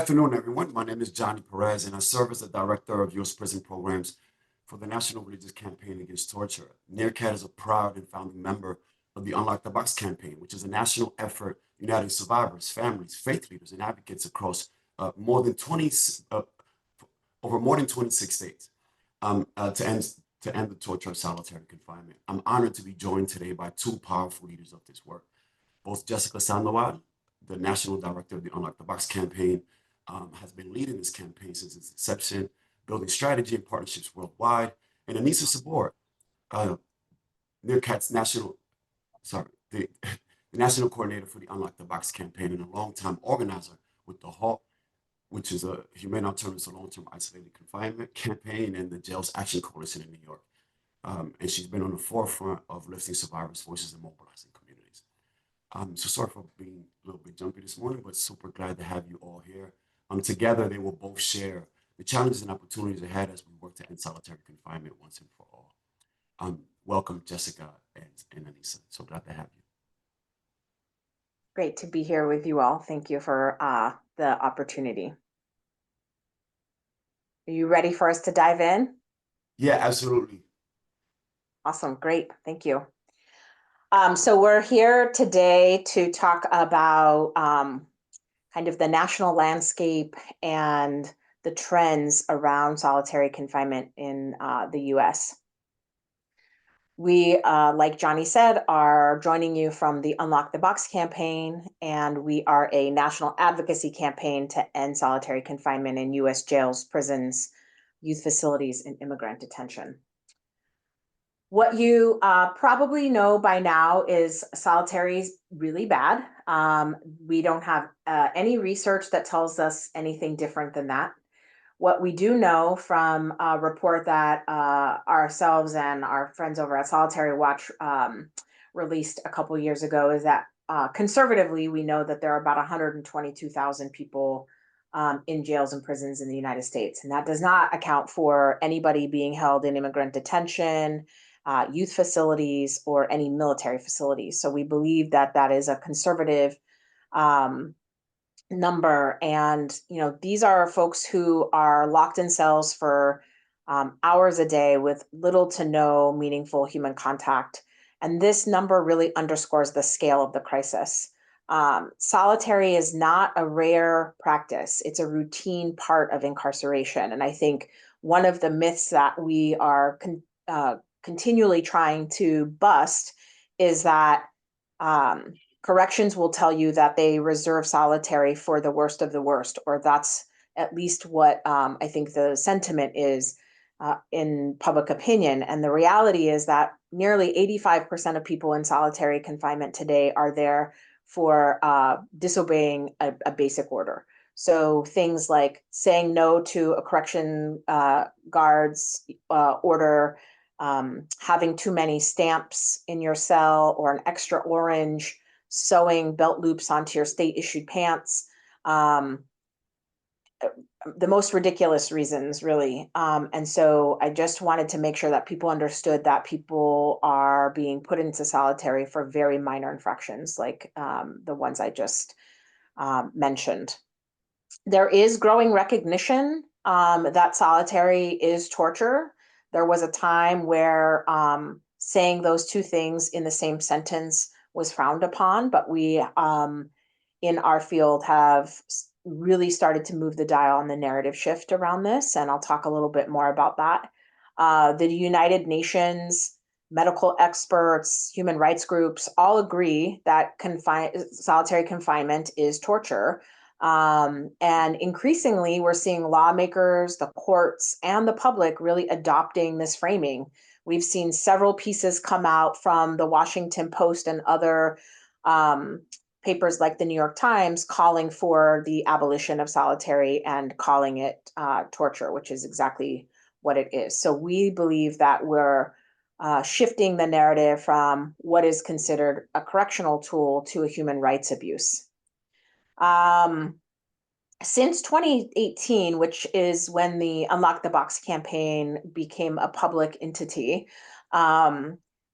afternoon, everyone. My name is Johnny Perez, and I serve as the Director of U.S. Prison Programs for the National Religious Campaign Against Torture. NRCAT is a proud and founding member of the Unlock the Box campaign, which is a national effort uniting survivors, families, faith leaders, and advocates across more than 20, over more than 26 states to end the torture of solitary confinement. I'm honored to be joined today by two powerful leaders of this work, both Jessica Sandoval, the National Director of the Unlock the Box campaign, has been leading this campaign since its inception, building strategy and partnerships worldwide. And Anisah Sabur, NRCAT's the national coordinator for the Unlock the Box campaign and a longtime organizer with the HALT, which is a Humane Alternatives to Long-Term Isolated Confinement campaign, and the Jails Action Coalition in New York. And she's been on the forefront of lifting survivors' voices and mobilizing communities. So sorry for being a little bit jumpy this morning, but super glad to have you all here. Together, they will both share the challenges and opportunities ahead as we work to end solitary confinement once and for all. Welcome, Jessica and Anisah. So glad to have you. Great to be here with you all. Thank you for the opportunity. Are you ready for us to dive in? Yeah, absolutely. Awesome, great, thank you. So we're here today to talk about kind of the national landscape and the trends around solitary confinement in the US. We, like Johnny said, are joining you from the Unlock the Box campaign, and we are a national advocacy campaign to end solitary confinement in US jails, prisons, youth facilities, and immigrant detention. What you probably know by now is solitary is really bad. We don't have any research that tells us anything different than that. What we do know from a report that ourselves and our friends over at Solitary Watch released a couple years ago is that conservatively, we know that there are about 122,000 people in jails and prisons in the United States. And that does not account for anybody being held in immigrant detention, youth facilities, or any military facilities. So we believe that that is a conservative number. And, you know, these are folks who are locked in cells for hours a day with little to no meaningful human contact. And this number really underscores the scale of the crisis. Solitary is not a rare practice. It's a routine part of incarceration. And I think one of the myths that we are continually trying to bust is that corrections will tell you that they reserve solitary for the worst of the worst, or that's at least what I think the sentiment is in public opinion. And the reality is that nearly 85% of people in solitary confinement today are there for disobeying a basic order. So things like saying no to a correction guard's order, having too many stamps in your cell or an extra orange, sewing belt loops onto your state-issued pants, the most ridiculous reasons, really. And so I just wanted to make sure that people understood that people are being put into solitary for very minor infractions, like the ones I just mentioned. There is growing recognition that solitary is torture. There was a time where saying those two things in the same sentence was frowned upon, but we in our field have really started to move the dial on the narrative shift around this, and I'll talk a little bit more about that. The United Nations, medical experts, human rights groups all agree that solitary confinement is torture. And increasingly, we're seeing lawmakers, the courts, and the public really adopting this framing. We've seen several pieces come out from the Washington Post and other papers like the New York Times calling for the abolition of solitary and calling it torture, which is exactly what it is. So we believe that we're shifting the narrative from what is considered a correctional tool to a human rights abuse. Since 2018, which is when the Unlock the Box campaign became a public entity,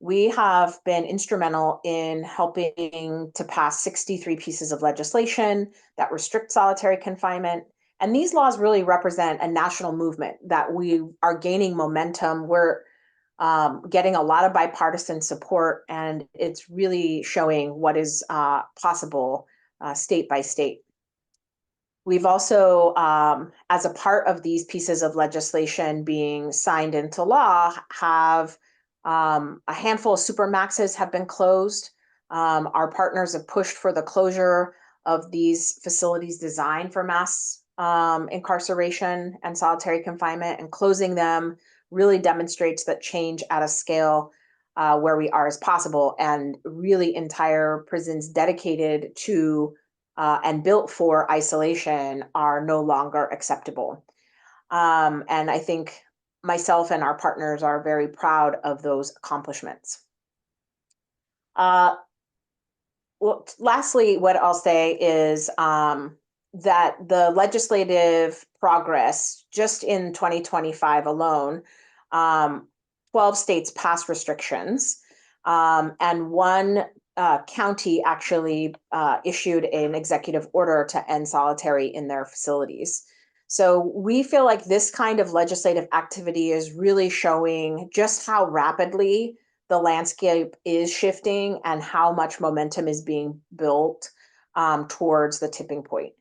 we have been instrumental in helping to pass 63 pieces of legislation that restrict solitary confinement. And these laws really represent a national movement that we are gaining momentum. We're getting a lot of bipartisan support, and it's really showing what is possible state by state. We've also, as a part of these pieces of legislation being signed into law, have a handful of supermaxes have been closed. Our partners have pushed for the closure of these facilities designed for mass incarceration and solitary confinement, and closing them really demonstrates that change at a scale where we are is possible, and really entire prisons dedicated to and built for isolation are no longer acceptable. And I think myself and our partners are very proud of those accomplishments. Well, lastly, what I'll say is that the legislative progress just in 2025 alone, 12 states passed restrictions, and one county actually issued an executive order to end solitary in their facilities. So we feel like this kind of legislative activity is really showing just how rapidly the landscape is shifting and how much momentum is being built towards the tipping point.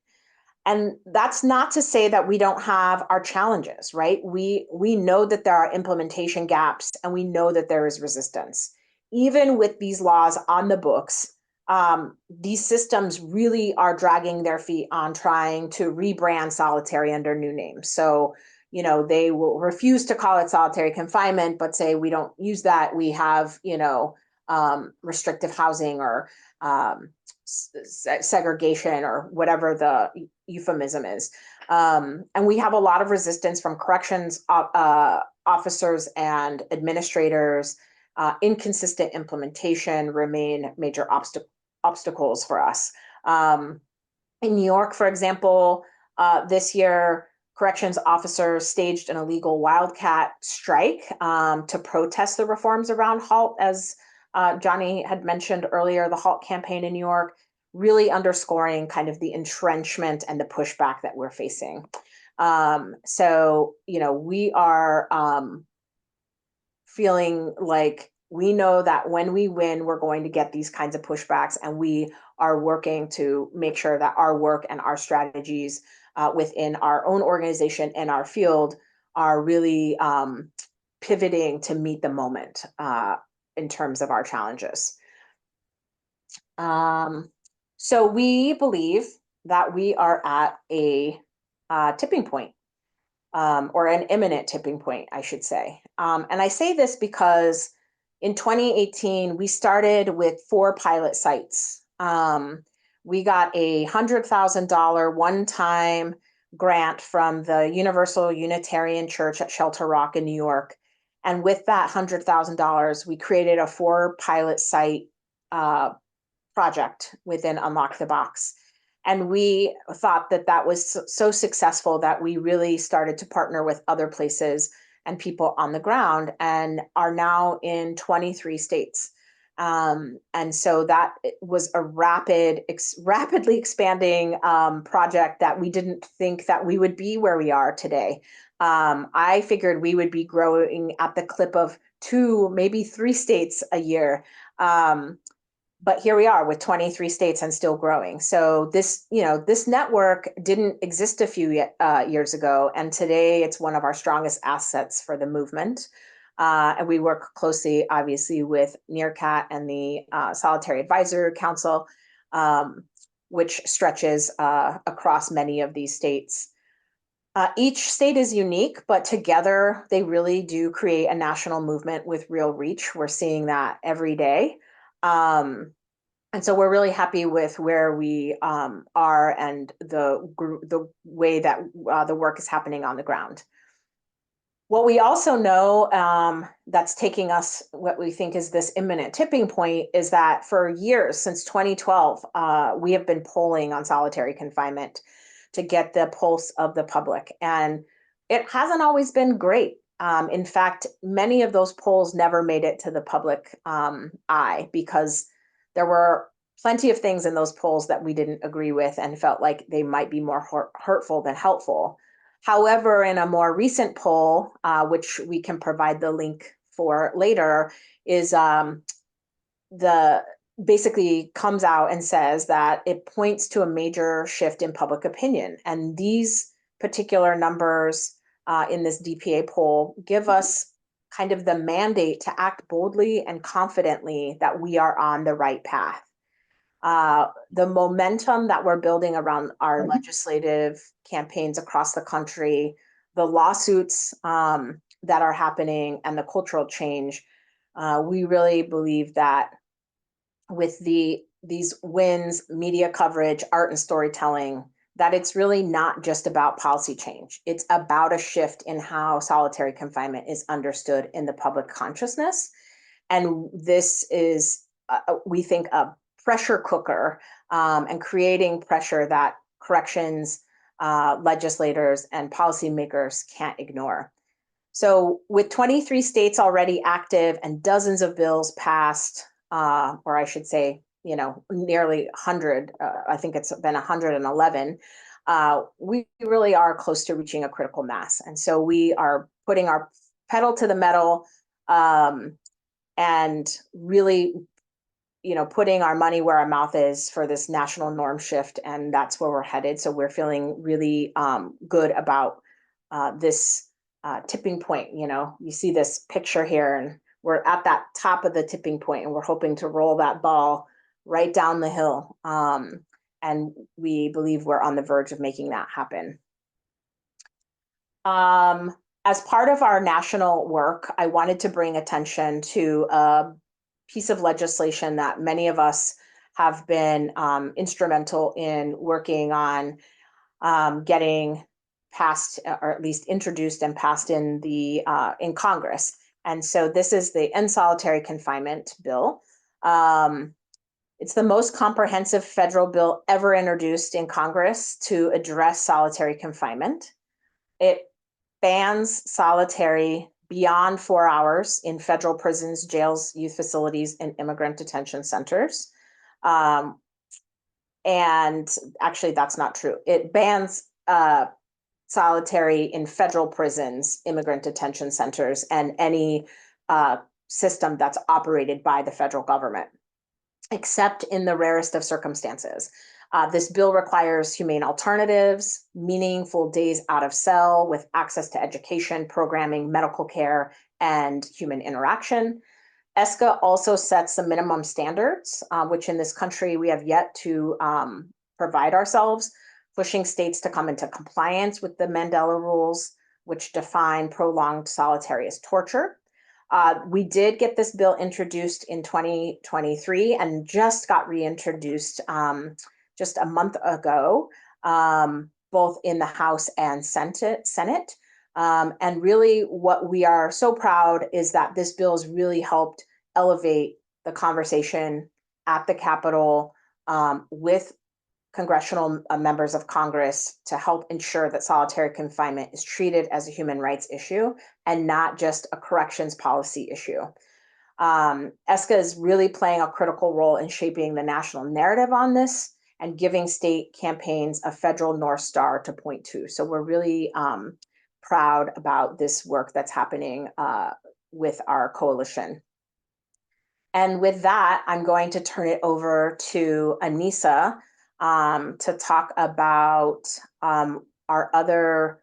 And that's not to say that we don't have our challenges, right? We know that there are implementation gaps, and we know that there is resistance. Even with these laws on the books, these systems really are dragging their feet on trying to rebrand solitary under new names. So, they will refuse to call it solitary confinement, but say we don't use that. We have, restrictive housing or segregation or whatever the euphemism is. And we have a lot of resistance from corrections officers and administrators. Inconsistent implementation remain major obstacles for us. In New York, for example, this year, corrections officers staged an illegal wildcat strike to protest the reforms around HALT, as Johnny had mentioned earlier, the HALT campaign in New York, really underscoring kind of the entrenchment and the pushback that we're facing. So, we are feeling like we know that when we win, we're going to get these kinds of pushbacks, and we are working to make sure that our work and our strategies within our own organization and our field are really pivoting to meet the moment in terms of our challenges. So we believe that we are at a tipping point, or an imminent tipping point, I should say. And I say this because in 2018, we started with 4 pilot sites. We got a $100,000 one-time grant from the Universal Unitarian Church at Shelter Rock in New York. And with that $100,000, we created a 4 pilot site project within Unlock the Box. And we thought that that was so successful that we really started to partner with other places and people on the ground, and are now in 23 states. And so that was a rapidly expanding project that we didn't think that we would be where we are today. I figured we would be growing at the clip of 2, maybe 3 states a year. But here we are with 23 states and still growing. So this network didn't exist a few years ago, and today it's one of our strongest assets for the movement. And we work closely, obviously, with NRCAT and the Solitary Advisory Council, which stretches across many of these states. Each state is unique, but together they really do create a national movement with real reach. We're seeing that every day. And so we're really happy with where we are and the way that the work is happening on the ground. What we also know that's taking us what we think is this imminent tipping point is that for years, since 2012, we have been polling on solitary confinement to get the pulse of the public. And it hasn't always been great. In fact, many of those polls never made it to the public eye because there were plenty of things in those polls that we didn't agree with and felt like they might be more hurtful than helpful. However, in a more recent poll, which we can provide the link for later, is the basically comes out and says that it points to a major shift in public opinion. And these particular numbers in this DPA poll give us kind of the mandate to act boldly and confidently that we are on the right path. The momentum that we're building around our legislative campaigns across the country, the lawsuits that are happening, and the cultural change, we really believe that with these wins, media coverage, art and storytelling, that it's really not just about policy change. It's about a shift in how solitary confinement is understood in the public consciousness. And this is, we think, a pressure cooker and creating pressure that corrections, legislators, and policymakers can't ignore. So with 23 states already active and dozens of bills passed, or I should say, nearly 100, I think it's been 111, we really are close to reaching a critical mass. And so we are putting our pedal to the metal and really, putting our money where our mouth is for this national norm shift. And that's where we're headed. So we're feeling really good about this tipping point. You see this picture here, and we're at that top of the tipping point, and we're hoping to roll that ball right down the hill. And we believe we're on the verge of making that happen. As part of our national work, I wanted to bring attention to a piece of legislation that many of us have been instrumental in working on getting passed, or at least introduced and passed in Congress. And so this is the End Solitary Confinement Bill. It's the most comprehensive federal bill ever introduced in Congress to address solitary confinement. It bans solitary beyond 4 hours in federal prisons, jails, youth facilities, and immigrant detention centers. And actually, that's not true. It bans solitary in federal prisons, immigrant detention centers, and any system that's operated by the federal government, except in the rarest of circumstances. This bill requires humane alternatives, meaningful days out of cell with access to education, programming, medical care, and human interaction. ESCA also sets the minimum standards, which in this country we have yet to provide ourselves, pushing states to come into compliance with the Mandela rules, which define prolonged solitary as torture. We did get this bill introduced in 2023 and just got reintroduced just a month ago, both in the House and Senate. And really what we are so proud is that this bill has really helped elevate the conversation at the Capitol with congressional members of Congress to help ensure that solitary confinement is treated as a human rights issue and not just a corrections policy issue. ESCA is really playing a critical role in shaping the national narrative on this and giving state campaigns a federal North Star to point to. So we're really proud about this work that's happening with our coalition. And with that, I'm going to turn it over to Anisah to talk about our other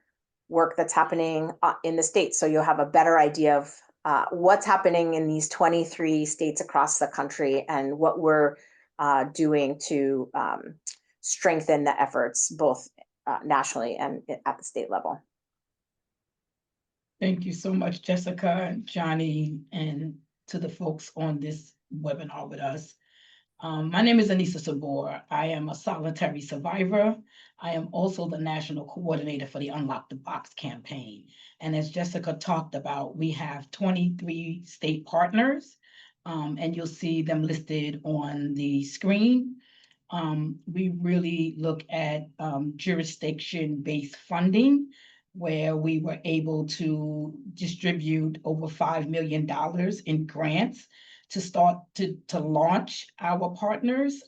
work that's happening in the states. So you'll have a better idea of what's happening in these 23 states across the country and what we're doing to strengthen the efforts both nationally and at the state level. Thank you so much, Jessica, Johnny, and to the folks on this webinar with us. My name is Anisah Sabur. I am a solitary survivor. I am also the national coordinator for the Unlock the Box campaign. And as Jessica talked about, we have 23 state partners, and you'll see them listed on the screen. We really look at jurisdiction-based funding, where we were able to distribute over $5 million in grants to start to launch our partners.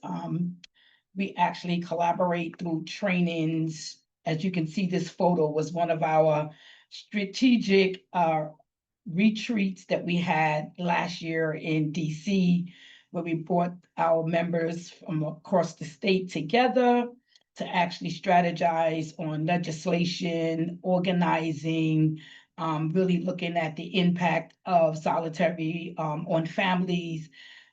We actually collaborate through trainings. As you can see, this photo was one of our strategic retreats that we had last year in DC, where we brought our members from across the state together to actually strategize on legislation, organizing, really looking at the impact of solitary on families,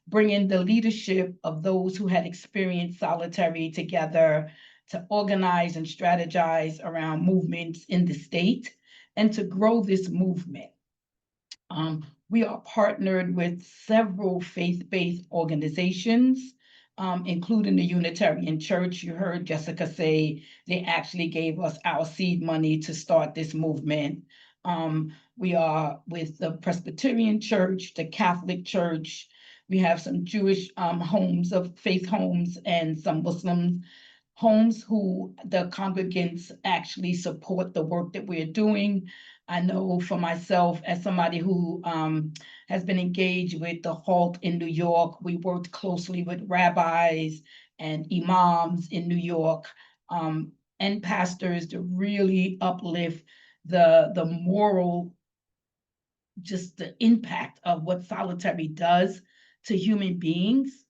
bringing the leadership of those who had experienced solitary together to organize and strategize around movements in the state and to grow this movement. We are partnered with several faith-based organizations, including the Unitarian Church. You heard Jessica say they actually gave us our seed money to start this movement. We are with the Presbyterian Church, the Catholic Church. We have some Jewish homes of faith homes and some Muslim homes who the congregants actually support the work that we're doing. I know for myself, as somebody who has been engaged with the HALT in New York, we worked closely with rabbis and imams in New York and pastors to really uplift the moral, just the impact of what solitary does to human beings.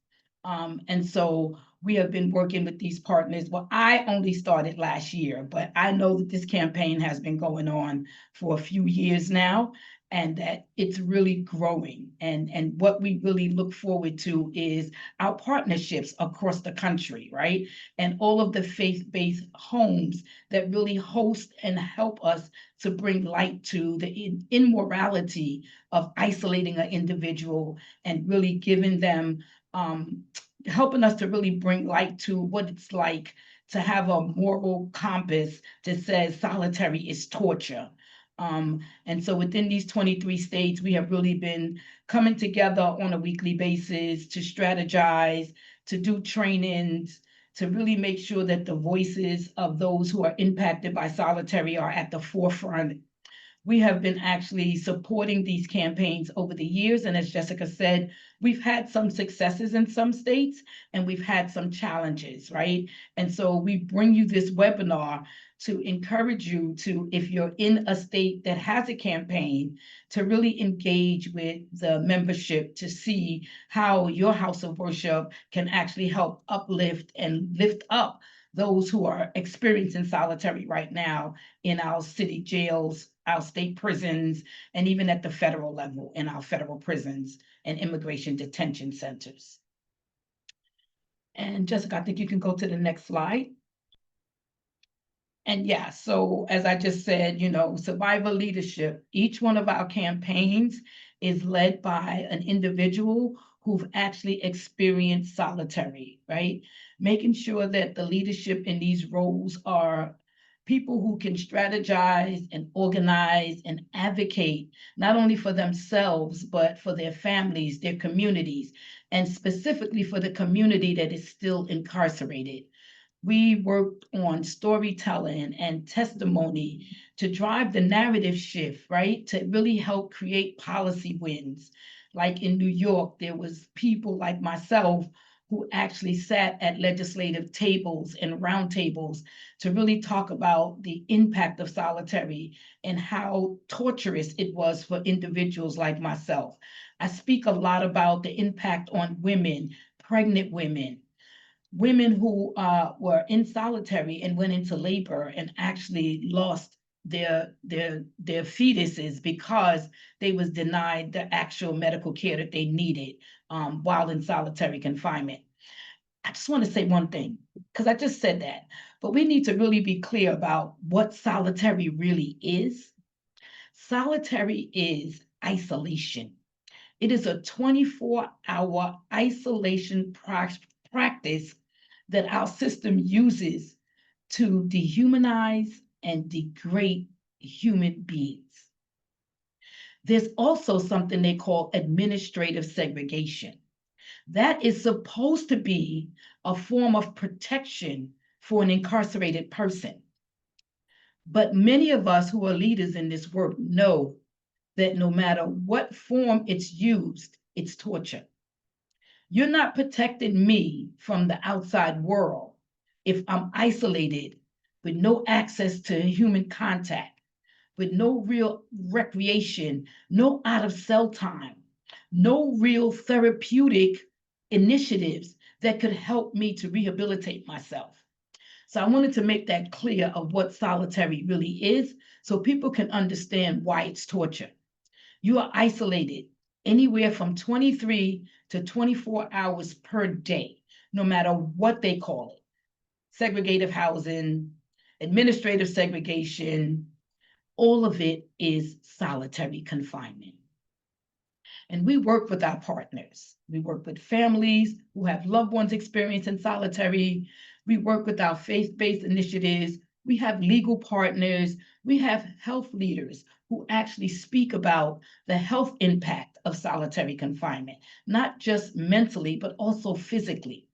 And so we have been working with these partners. Well, I only started last year, but I know that this campaign has been going on for a few years now, and that it's really growing. And what we really look forward to is our partnerships across the country, right? And all of the faith-based homes that really host and help us to bring light to the immorality of isolating an individual and really giving them helping us to really bring light to what it's like to have a moral compass that says solitary is torture. And so within these 23 states, we have really been coming together on a weekly basis to strategize, to do trainings, to really make sure that the voices of those who are impacted by solitary are at the forefront. We have been actually supporting these campaigns over the years. And as Jessica said, we've had some successes in some states and we've had some challenges, right? And so we bring you this webinar to encourage you to, if you're in a state that has a campaign, to really engage with the membership to see how your house of worship can actually help uplift and lift up those who are experiencing solitary right now in our city jails, our state prisons, and even at the federal level in our federal prisons and immigration detention centers. And Jessica, I think you can go to the next slide. And yeah, so as I just said, you know, survivor leadership, each one of our campaigns is led by an individual who've actually experienced solitary, right? Making sure that the leadership in these roles are people who can strategize and organize and advocate not only for themselves, but for their families, their communities, and specifically for the community that is still incarcerated. We worked on storytelling and testimony to drive the narrative shift, right? To really help create policy wins. Like in New York, there was people like myself who actually sat at legislative tables and roundtables to really talk about the impact of solitary and how torturous it was for individuals like myself. I speak a lot about the impact on women, pregnant women, women who were in solitary and went into labor and actually lost their fetuses because they was denied the actual medical care that they needed while in solitary confinement. I just want to say one thing, because I just said that, but we need to really be clear about what solitary really is. Solitary is isolation. It is a 24-hour isolation practice that our system uses to dehumanize and degrade human beings. There's also something they call administrative segregation. That is supposed to be a form of protection for an incarcerated person. But many of us who are leaders in this work know that no matter what form it's used, it's torture. You're not protecting me from the outside world if I'm isolated with no access to human contact, with no real recreation, no out of cell time, no real therapeutic initiatives that could help me to rehabilitate myself. So I wanted to make that clear of what solitary really is so people can understand why it's torture. You are isolated anywhere from 23 to 24 hours per day, no matter what they call it. Segregative housing, administrative segregation, all of it is solitary confinement. And we work with our partners. We work with families who have loved ones experiencing solitary. We work with our faith-based initiatives. We have legal partners. We have health leaders who actually speak about the health impact of solitary confinement, not just mentally, but also physically.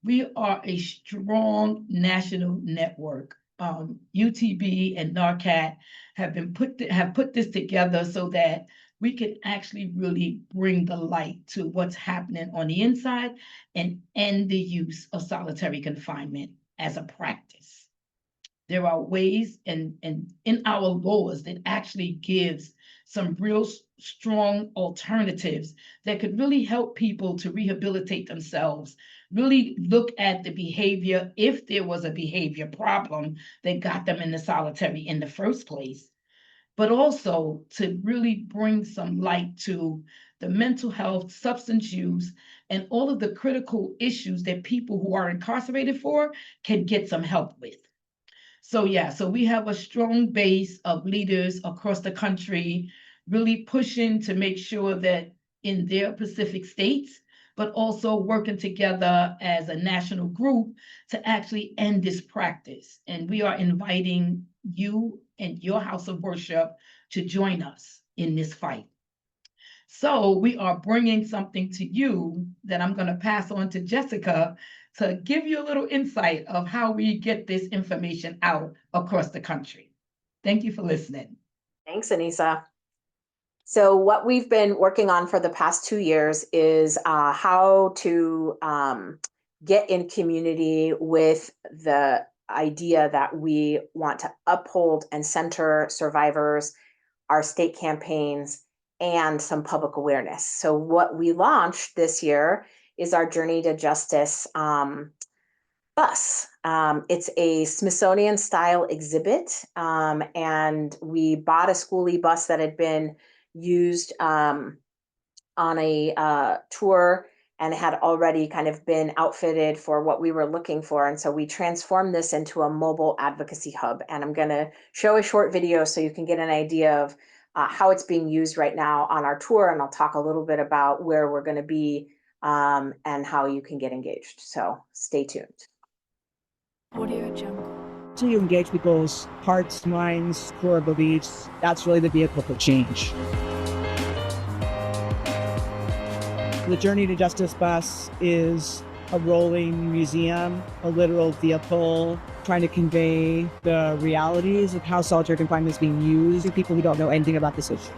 We are a strong national network. UTB and NRCAT have put this together so that we can actually really bring the light to what's happening on the inside and end the use of solitary confinement as a practice. There are ways and in our laws that actually gives some real strong alternatives that could really help people to rehabilitate themselves, really look at the behavior, if there was a behavior problem that got them into solitary in the first place, but also to really bring some light to the mental health, substance use, and all of the critical issues that people who are incarcerated for can get some help with. So we have a strong base of leaders across the country, really pushing to make sure that in their specific states, but also working together as a national group to actually end this practice. And we are inviting you and your house of worship to join us in this fight. So we are bringing something to you that I'm going to pass on to Jessica to give you a little insight of how we get this information out across the country. Thank you for listening. Thanks, Anisah. So what we've been working on for the past 2 years is how to get in community with the idea that we want to uphold and center survivors, our state campaigns, and some public awareness. So what we launched this year is our Journey to Justice bus. It's a Smithsonian style exhibit, and we bought a schoolie bus that had been used on a tour and had already kind of been outfitted for what we were looking for. And so we transformed this into a mobile advocacy hub. And I'm going to show a short video so you can get an idea of how it's being used right now on our tour. And I'll talk a little bit about where we're going to be and how you can get engaged. So stay tuned. Audio Jungle. So you engage people's hearts, minds, core beliefs. That's really the vehicle for change. The Journey to Justice bus is a rolling museum, a literal vehicle trying to convey the realities of how solitary confinement is being used to people who don't know anything about this issue.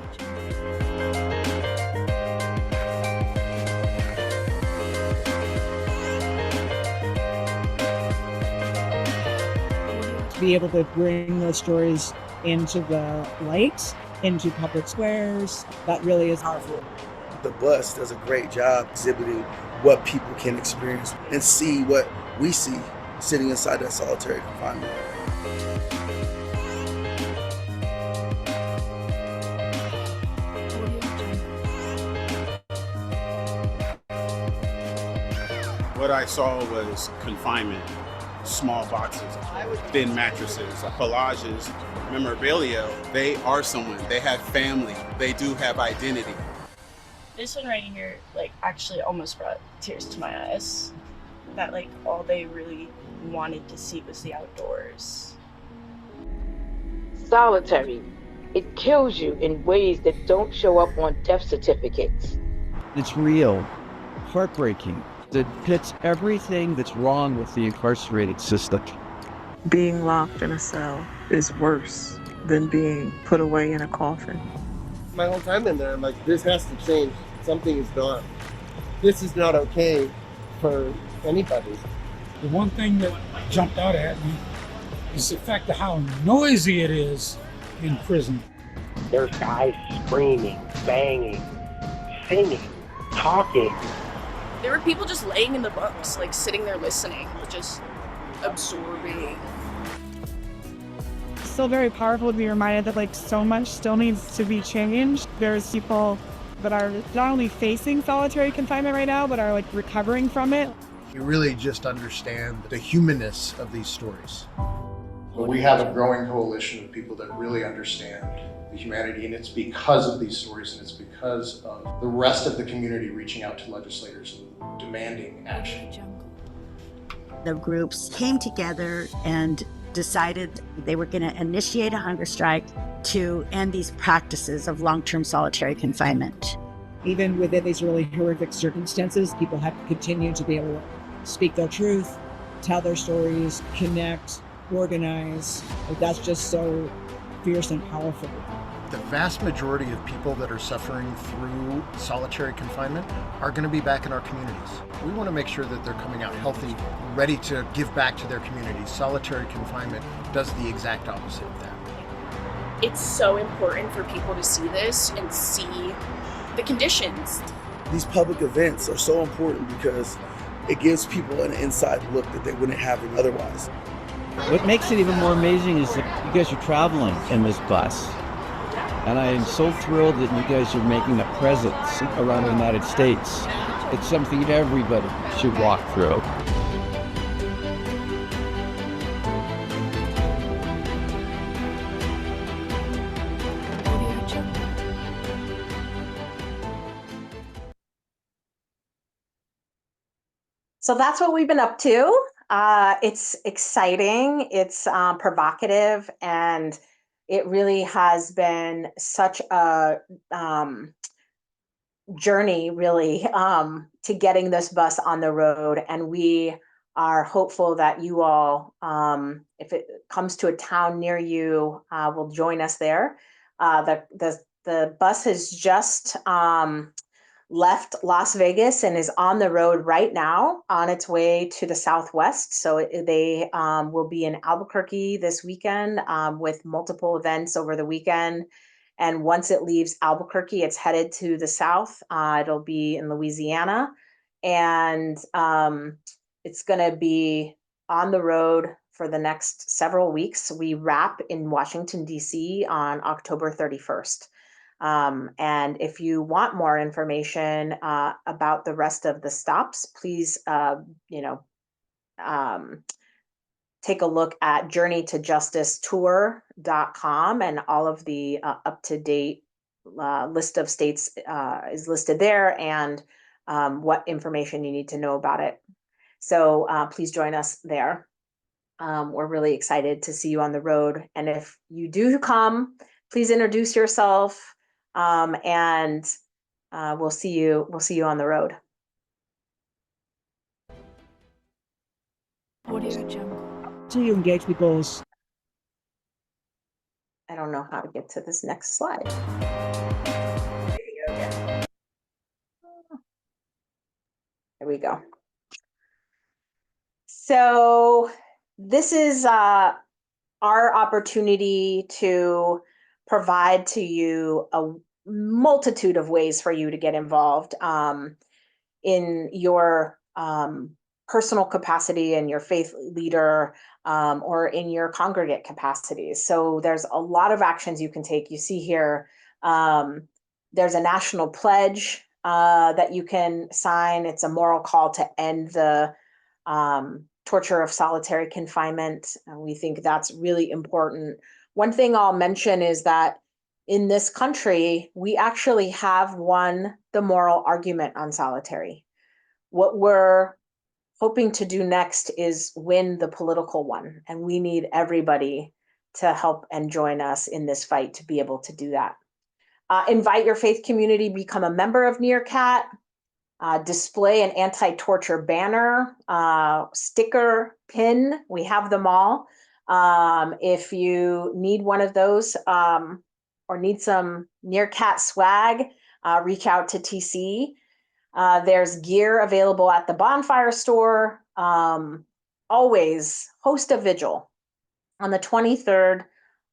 To be able to bring those stories into the light, into public squares, that really is powerful. The bus does a great job exhibiting what people can experience and see what we see sitting inside that solitary confinement. What I saw was confinement, small boxes, thin mattresses, collages, memorabilia. They are someone, they have family, they do have identity. This one right here, actually almost brought tears to my eyes. That, all they really wanted to see was the outdoors. Solitary. It kills you in ways that don't show up on death certificates. It's real, heartbreaking. It hits everything that's wrong with the incarcerated system. Being locked in a cell is worse than being put away in a coffin. My whole time in there, I'm like, this has to change. something is done. This is not okay for anybody. The one thing that jumped out at me is the fact of how noisy it is in prison. There's guys screaming, banging, singing, talking. There were people just laying in the bunks, like sitting there listening, just absorbing. It's still very powerful to be reminded that like so much still needs to be changed. There's people that are not only facing solitary confinement right now, but are like recovering from it. You really just understand the humanness of these stories. But we have a growing coalition of people that really understand the humanity, and it's because of these stories, and it's because of the rest of the community reaching out to legislators and demanding action. The groups came together and decided they were going to initiate a hunger strike to end these practices of long-term solitary confinement. Even within these really horrific circumstances, people have to continue to be able to speak their truth, tell their stories, connect, organize. Like, that's just so fierce and powerful. The vast majority of people that are suffering through solitary confinement are going to be back in our communities. We want to make sure that they're coming out healthy, ready to give back to their communities. Solitary confinement does the exact opposite of that. It's so important for people to see this and see the conditions. These public events are so important because it gives people an inside look that they wouldn't have otherwise. What makes it even more amazing is that you guys are traveling in this bus. And I am so thrilled that you guys are making a presence around the United States. It's something everybody should walk through. So that's what we've been up to. It's exciting, it's provocative, and it really has been such a journey, really, to getting this bus on the road. And we are hopeful that you all, if it comes to a town near you, will join us there. The bus has just left Las Vegas and is on the road right now on its way to the Southwest. So they will be in Albuquerque this weekend with multiple events over the weekend. And once it leaves Albuquerque, it's headed to the South. It'll be in Louisiana. And it's going to be on the road for the next several weeks. We wrap in Washington, D.C. on October 31st. And if you want more information about the rest of the stops, please, take a look at journeytojusticetour.com, and all of the up-to-date list of states is listed there, and what information you need to know about it. So please join us there. We're really excited to see you on the road. And if you do come, please introduce yourself. And we'll see you on the road. So you engage people's. I don't know how to get to this next slide. There you go again. There we go. So this is our opportunity to provide to you a multitude of ways for you to get involved in your personal capacity and your faith leader or in your congregate capacities. So there's a lot of actions you can take. You see here, there's a national pledge that you can sign. It's a moral call to end the torture of solitary confinement. And we think that's really important. One thing I'll mention is that in this country, we actually have won the moral argument on solitary. What we're hoping to do next is win the political one, and we need everybody to help and join us in this fight to be able to do that. Invite your faith community, become a member of NRCAT, display an anti-torture banner, sticker, pin, we have them all. If you need one of those or need some NRCAT swag, reach out to TC. There's gear available at the bonfire store. Always host a vigil. On the 23rd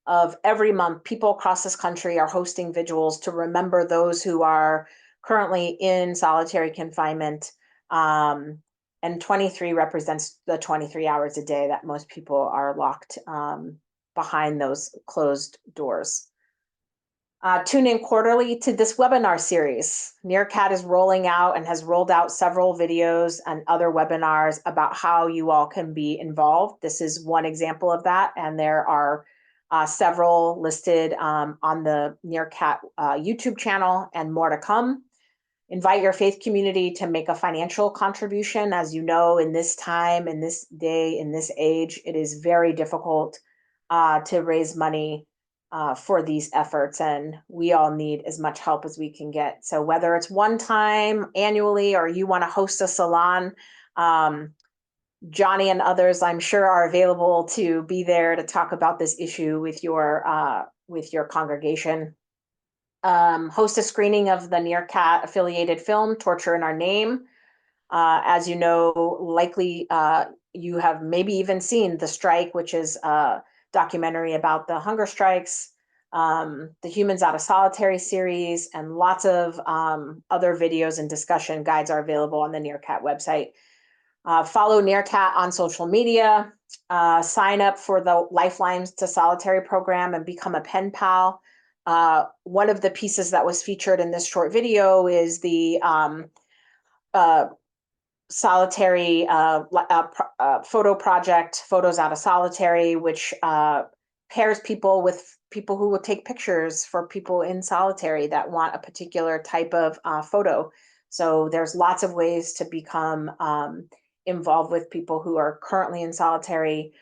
of every month, people across this country are hosting vigils to remember those who are currently in solitary confinement. And 23 represents the 23 hours a day that most people are locked behind those closed doors. Tune in quarterly to this webinar series. NRCAT is rolling out and has rolled out several videos and other webinars about how you all can be involved. This is one example of that, and there are several listed on the NRCAT YouTube channel and more to come. Invite your faith community to make a financial contribution. As you know, in this time, in this day, in this age, it is very difficult to raise money for these efforts, and we all need as much help as we can get. So whether it's one time annually or you want to host a salon, Johnny and others, I'm sure, are available to be there to talk about this issue with your congregation. Host a screening of the NRCAT affiliated film, Torture in Our Name. As you know, likely you have maybe even seen The Strike, which is a documentary about the hunger strikes, the Humans Out of Solitary series, and lots of other videos and discussion guides are available on the NRCAT website. Follow NRCAT on social media, sign up for the Lifelines to Solitary program and become a pen pal. One of the pieces that was featured in this short video is the solitary photo project, Photos Out of Solitary, which pairs people with people who will take pictures for people in solitary that want a particular type of photo. So there's lots of ways to become involved with people who are currently in solitary.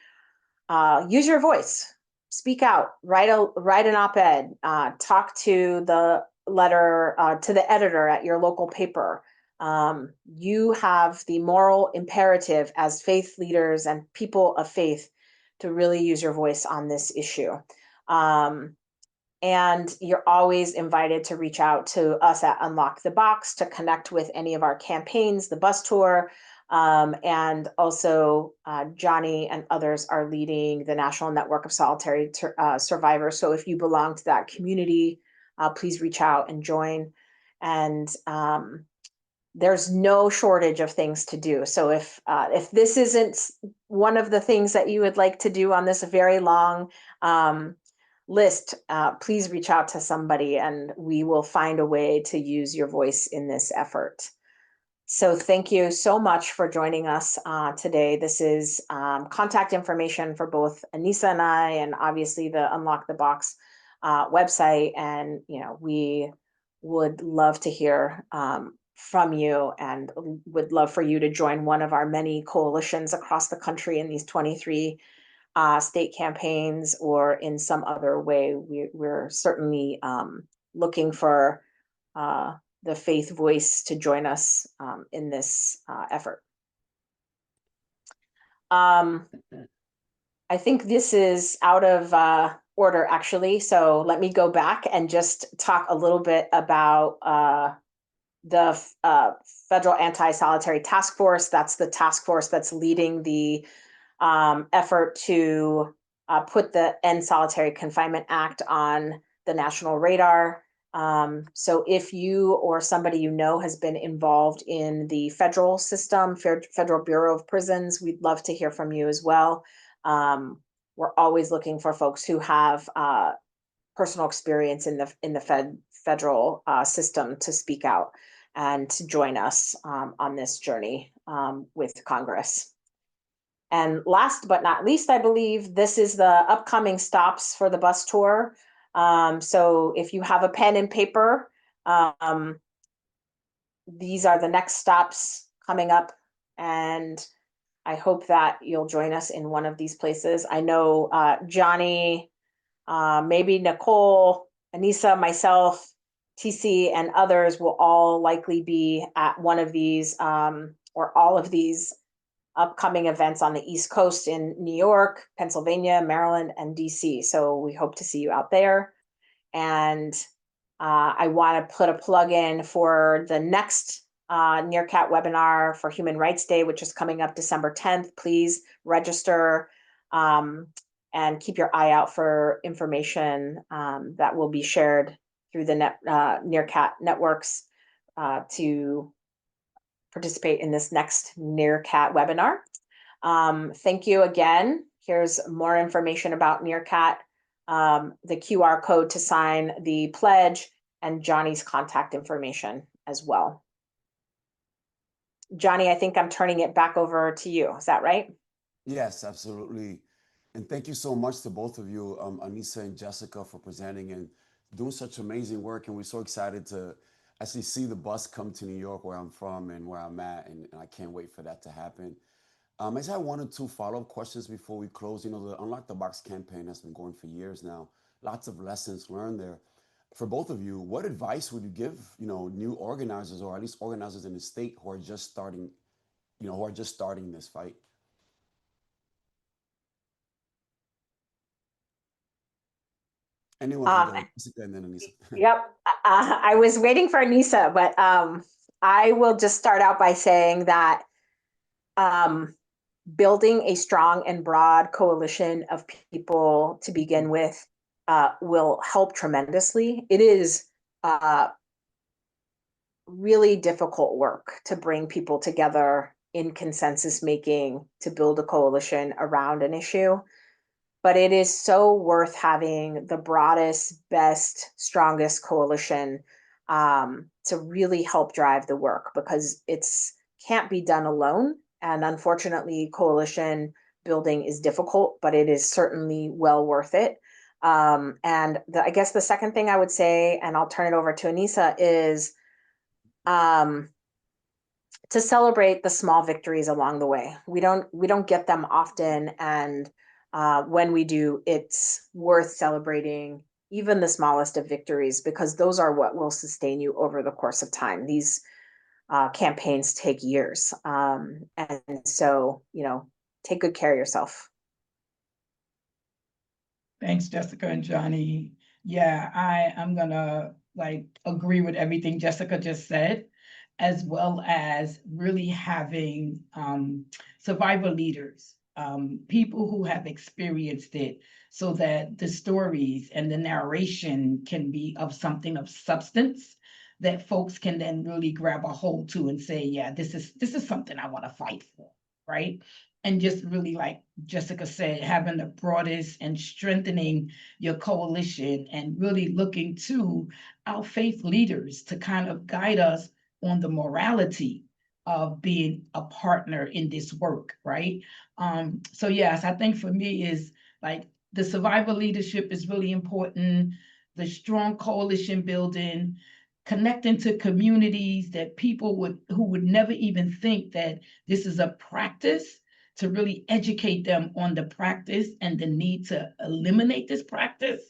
Use your voice. Speak out, write an op-ed, talk to the editor at your local paper. You have the moral imperative as faith leaders and people of faith to really use your voice on this issue. And you're always invited to reach out to us at Unlock the Box to connect with any of our campaigns, the bus tour, and also Johnny and others are leading the National Network of Solitary Survivors. So if you belong to that community, please reach out and join. And there's no shortage of things to do. So if this isn't one of the things that you would like to do on this very long list, please reach out to somebody and we will find a way to use your voice in this effort. So thank you so much for joining us today. This is contact information for both Anisah and I, and obviously the Unlock the Box website. And we would love to hear from you and would love for you to join one of our many coalitions across the country in these 23 state campaigns or in some other way. We're certainly looking for the faith voice to join us in this effort. I think this is out of order, actually. So let me go back and just talk a little bit about the Federal Anti-Solitary Task Force. That's the task force that's leading the effort to put the End Solitary Confinement Act on the national radar. So if you or somebody you know has been involved in the federal system, Federal Bureau of Prisons, we'd love to hear from you as well. We're always looking for folks who have personal experience in the federal system to speak out and to join us on this journey with Congress. And last but not least, I believe this is the upcoming stops for the bus tour. So if you have a pen and paper, these are the next stops coming up, and I hope that you'll join us in one of these places. I know Johnny, maybe Nicole, Anisah, myself, TC, and others will all likely be at one of these or all of these upcoming events on the East Coast in New York, Pennsylvania, Maryland, and DC. So we hope to see you out there. And I want to put a plug in for the next NRCAT webinar for Human Rights Day, which is coming up December 10th. Please register and keep your eye out for information that will be shared through the NRCAT networks to participate in this next NRCAT webinar. Thank you again. Here's more information about NRCAT, the QR code to sign the pledge, and Johnny's contact information as well. Johnny, I think I'm turning it back over to you. Is that right? Yes, absolutely. And thank you so much to both of you, Anisah and Jessica, for presenting and doing such amazing work. And we're so excited to actually see the bus come to New York, where I'm from and where I'm at. And I can't wait for that to happen. I just have 1 or 2 follow-up questions before we close. You know, the Unlock the Box campaign has been going for years now. Lots of lessons learned there. For both of you, what advice would you give, you know, new organizers, or at least organizers in the state who are just starting, you know, who are just starting this fight? Anyone can go, Jessica and then Anisah. Yep. I was waiting for Anisah, but I will just start out by saying that building a strong and broad coalition of people to begin with will help tremendously. It is really difficult work to bring people together in consensus making to build a coalition around an issue. But it is so worth having the broadest, best, strongest coalition to really help drive the work, because it's can't be done alone. And unfortunately, coalition building is difficult, but it is certainly well worth it. I guess the second thing I would say, and I'll turn it over to Anisah, is to celebrate the small victories along the way. We don't get them often, and when we do, it's worth celebrating even the smallest of victories, because those are what will sustain you over the course of time. These campaigns take years. And so, you know, take good care of yourself. Thanks, Jessica and Johnny. Yeah, I'm gonna agree with everything Jessica just said, as well as really having survivor leaders, people who have experienced it, so that the stories and the narration can be of something of substance that folks can then really grab a hold to and say, yeah, this is something I want to fight for, right? And just really, like Jessica said, having the broadest and strengthening your coalition, and really looking to our faith leaders to kind of guide us on the morality of being a partner in this work, right? So yes, I think for me is like the survivor leadership is really important, the strong coalition building, connecting to communities that people who would never even think that this is a practice, to really educate them on the practice and the need to eliminate this practice.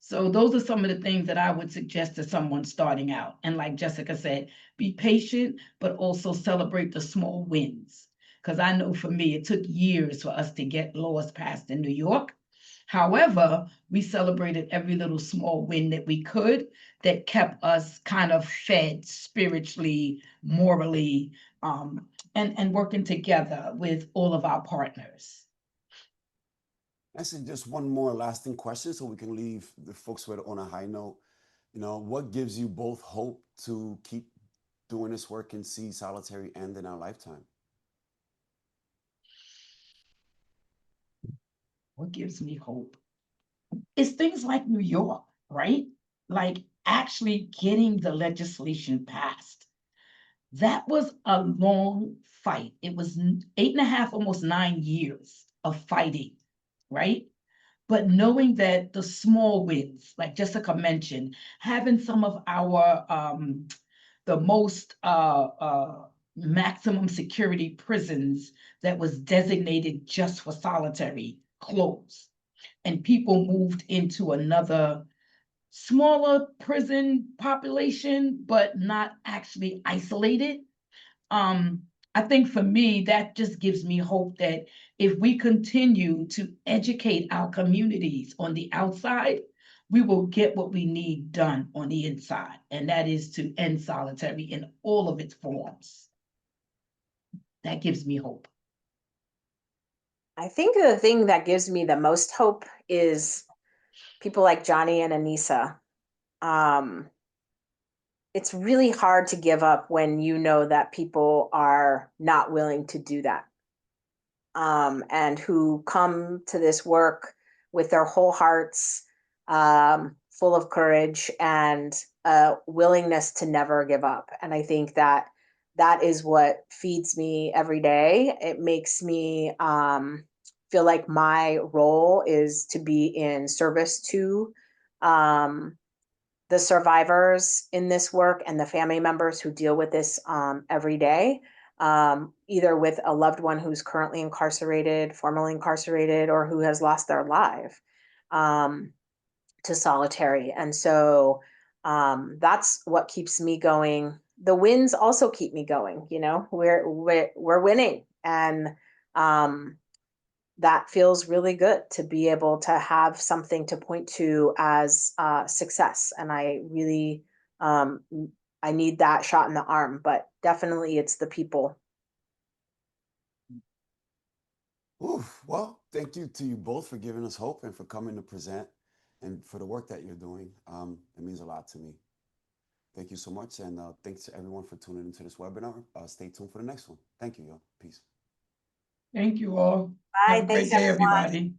So those are some of the things that I would suggest to someone starting out. And like Jessica said, be patient, but also celebrate the small wins. Because I know for me, it took years for us to get laws passed in New York. However, we celebrated every little small win that we could, that kept us kind of fed spiritually, morally, and working together with all of our partners. Actually, just one more lasting question so we can leave the folks with on a high note. You know, what gives you both hope to keep doing this work and see solitary end in our lifetime? What gives me hope? It's things like New York, right? Like actually getting the legislation passed. That was a long fight. It was 8.5, almost 9 years of fighting, right? But knowing that the small wins, like Jessica mentioned, having some of our the most maximum security prisons that was designated just for solitary closed, and people moved into another smaller prison population, but not actually isolated. I think for me, that just gives me hope that if we continue to educate our communities on the outside we will get what we need done on the inside, and that is to end solitary in all of its forms. That gives me hope. I think the thing that gives me the most hope is people like Johnny and Anisah. It's really hard to give up when you know that people are not willing to do that, and who come to this work with their whole hearts, full of courage and willingness to never give up. And I think that that is what feeds me every day. It makes me feel like my role is to be in service to the survivors in this work and the family members who deal with this every day, either with a loved one who's currently incarcerated, formerly incarcerated, or who has lost their life to solitary. And so that's what keeps me going. The wins also keep me going. You know, we're winning, and that feels really good to be able to have something to point to as success. And I really, I need that shot in the arm, but definitely it's the people. Oof, well, thank you to you both for giving us hope and for coming to present and for the work that you're doing. It means a lot to me. Thank you so much. And thanks to everyone for tuning into this webinar. Stay tuned for the next one. Thank you, y'all. Peace. Thank you all. Bye. Have a great Thanks, day, everyone. everybody.